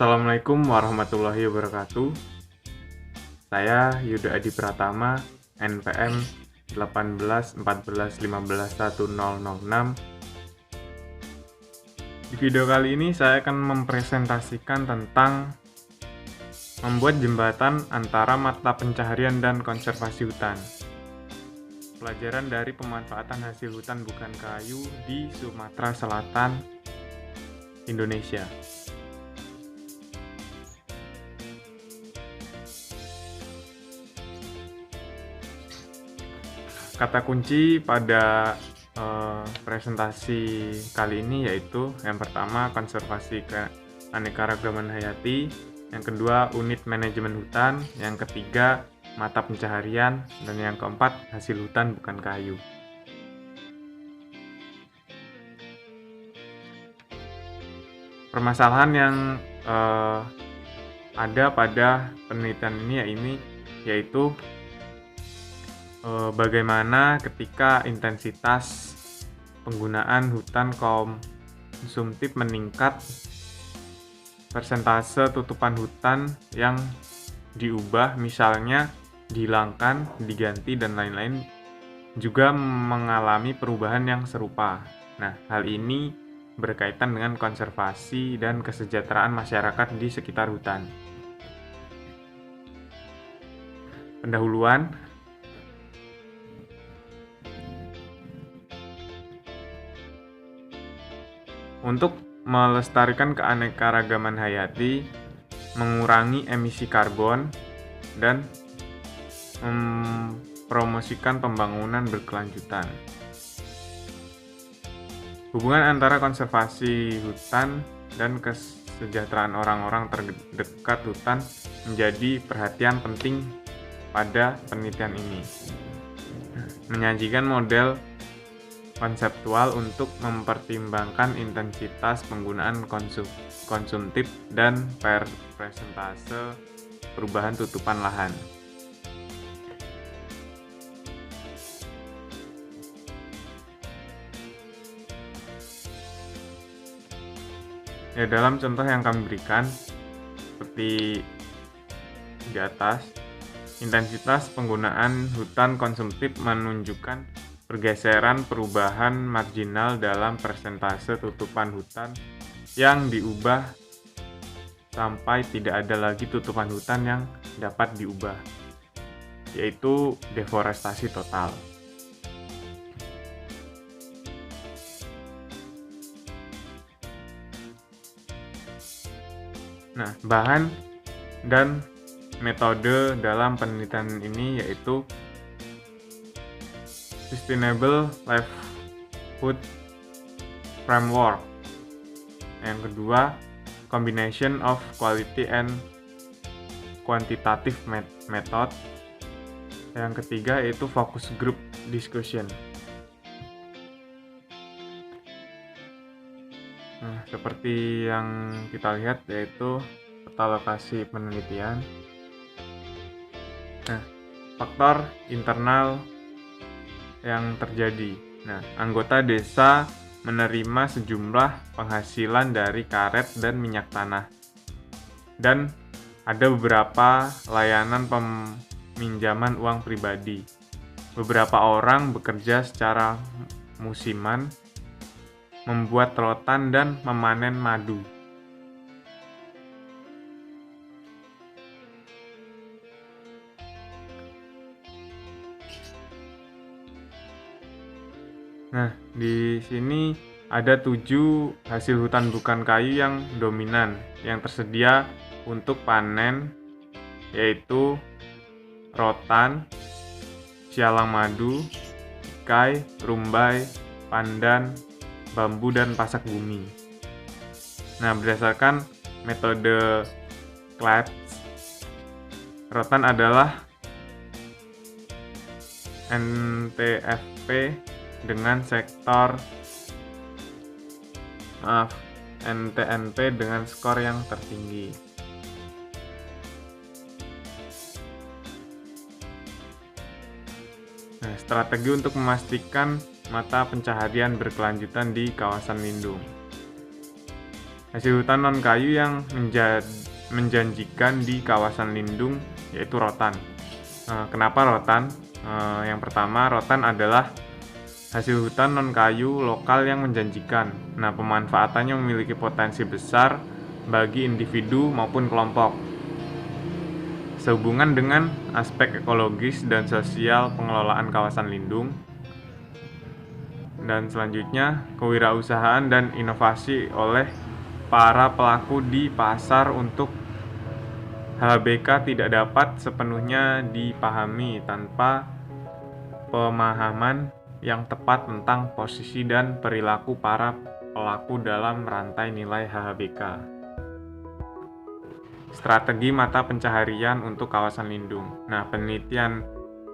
Assalamualaikum warahmatullahi wabarakatuh. Saya Yuda Adi Pratama, NPM 1814151006. Di video kali ini saya akan mempresentasikan tentang membuat jembatan antara mata pencaharian dan konservasi hutan. Pelajaran dari pemanfaatan hasil hutan bukan kayu di Sumatera Selatan, Indonesia. Kata kunci pada presentasi kali ini yaitu yang pertama konservasi keanekaragaman hayati, yang kedua unit manajemen hutan, yang ketiga mata pencaharian, dan yang keempat hasil hutan bukan kayu. Permasalahan yang ada pada penelitian ini yaitu bagaimana ketika intensitas penggunaan hutan konsumtif meningkat, persentase tutupan hutan yang diubah, misalnya dihilangkan, diganti, dan lain-lain, juga mengalami perubahan yang serupa. Nah, hal ini berkaitan dengan konservasi dan kesejahteraan masyarakat di sekitar hutan. Pendahuluan. Untuk melestarikan keanekaragaman hayati, mengurangi emisi karbon, dan mempromosikan pembangunan berkelanjutan. Hubungan antara konservasi hutan dan kesejahteraan orang-orang terdekat hutan menjadi perhatian penting pada penelitian ini. Menyajikan model konseptual untuk mempertimbangkan intensitas penggunaan konsumtif dan persentase perubahan tutupan lahan. Ya, dalam contoh yang kami berikan seperti di atas, intensitas penggunaan hutan konsumtif menunjukkan pergeseran perubahan marginal dalam persentase tutupan hutan yang diubah sampai tidak ada lagi tutupan hutan yang dapat diubah, yaitu deforestasi total. Nah, bahan dan metode dalam penelitian ini yaitu Sustainable Livelihood Framework. Yang kedua, Combination of Quality and Quantitative Method. Yang ketiga yaitu Focus Group Discussion. Nah, seperti yang kita lihat yaitu peta lokasi penelitian. Nah, faktor internal yang terjadi. Nah, anggota desa menerima sejumlah penghasilan dari karet dan minyak tanah. Dan ada beberapa layanan peminjaman uang pribadi. Beberapa orang bekerja secara musiman, membuat rotan dan memanen madu. Nah, di sini ada 7 hasil hutan bukan kayu yang dominan, yang tersedia untuk panen, yaitu rotan, sialang madu, ikai, rumbai, pandan, bambu, dan pasak bumi. Nah, berdasarkan metode CLAPS, rotan adalah NTFP dengan NTNP dengan skor yang tertinggi. Nah, strategi untuk memastikan mata pencaharian berkelanjutan di kawasan lindung. Hasil hutan non-kayu yang menjanjikan di kawasan lindung yaitu rotan. Kenapa rotan? Yang pertama, rotan adalah hasil hutan non-kayu lokal yang menjanjikan. Nah, pemanfaatannya memiliki potensi besar bagi individu maupun kelompok. Sehubungan dengan aspek ekologis dan sosial pengelolaan kawasan lindung. Dan selanjutnya, kewirausahaan dan inovasi oleh para pelaku di pasar untuk HBK tidak dapat sepenuhnya dipahami tanpa pemahaman yang tepat tentang posisi dan perilaku para pelaku dalam rantai nilai HBK. Strategi mata pencaharian untuk kawasan lindung. Nah, penelitian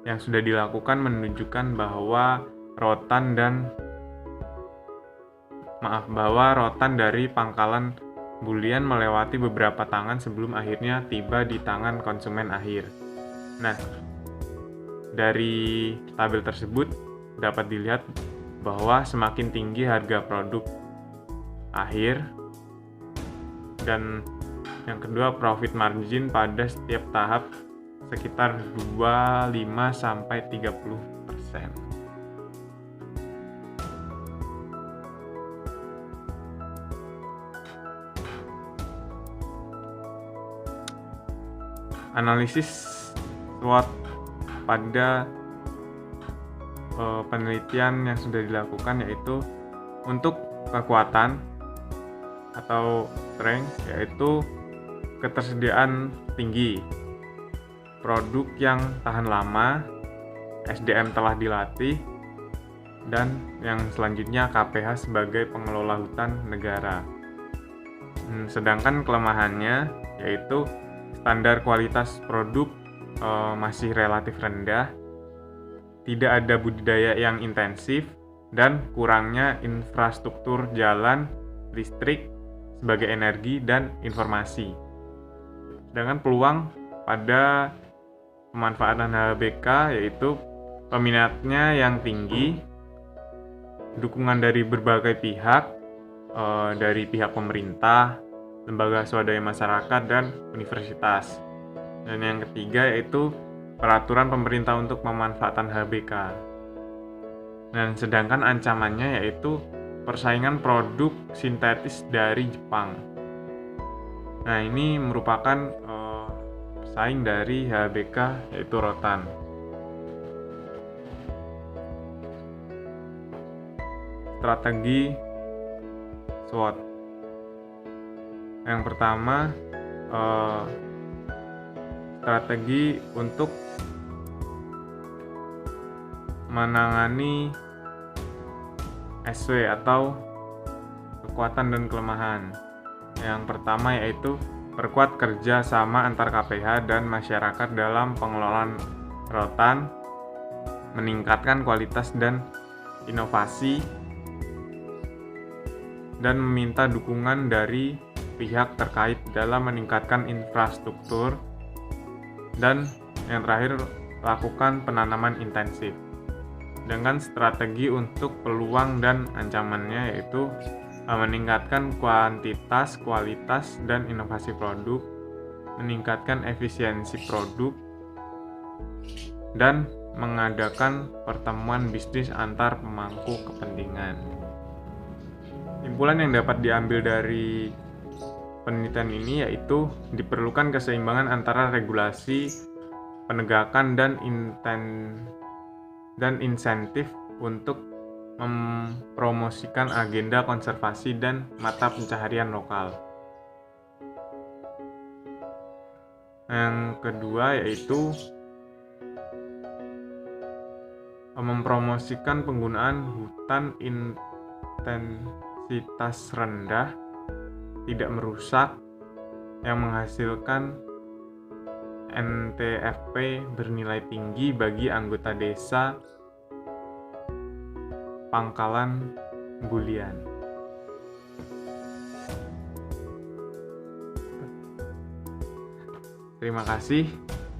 yang sudah dilakukan menunjukkan bahwa rotan dari pangkalan bulian melewati beberapa tangan sebelum akhirnya tiba di tangan konsumen akhir. Nah, dari tabel tersebut dapat dilihat bahwa semakin tinggi harga produk akhir, dan yang kedua profit margin pada setiap tahap sekitar 25-30%. Analisis SWOT pada penelitian yang sudah dilakukan yaitu untuk kekuatan atau strength yaitu ketersediaan tinggi, produk yang tahan lama, SDM telah dilatih, dan yang selanjutnya KPH sebagai pengelola hutan negara. Sedangkan kelemahannya yaitu standar kualitas produk masih relatif rendah, tidak ada budidaya yang intensif, dan kurangnya infrastruktur jalan, listrik sebagai energi dan informasi. Sedangkan peluang pada pemanfaatan HBK yaitu peminatnya yang tinggi, dukungan dari berbagai pihak, dari pihak pemerintah, lembaga swadaya masyarakat, dan universitas. Dan yang ketiga yaitu peraturan pemerintah untuk pemanfaatan HBK. Dan sedangkan ancamannya yaitu persaingan produk sintetis dari Jepang. Nah, ini merupakan pesaing dari HBK yaitu rotan. Strategi SWOT. Yang pertama, strategi untuk menangani SW atau kekuatan dan kelemahan. Yang pertama yaitu perkuat kerja sama antar KPH dan masyarakat dalam pengelolaan rotan, meningkatkan kualitas dan inovasi, dan meminta dukungan dari pihak terkait dalam meningkatkan infrastruktur, dan yang terakhir lakukan penanaman intensif. Dengan strategi untuk peluang dan ancamannya yaitu meningkatkan kuantitas, kualitas, dan inovasi produk, meningkatkan efisiensi produk, dan mengadakan pertemuan bisnis antar pemangku kepentingan. Simpulan yang dapat diambil dari penelitian ini yaitu diperlukan keseimbangan antara regulasi, penegakan, dan insentif untuk mempromosikan agenda konservasi dan mata pencaharian lokal. Yang kedua yaitu mempromosikan penggunaan hutan intensitas rendah, tidak merusak, yang menghasilkan NTFP bernilai tinggi bagi anggota desa pangkalan bulian. Terima kasih.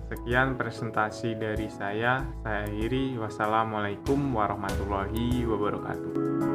Sekian presentasi dari saya akhiri. Wassalamualaikum warahmatullahi wabarakatuh.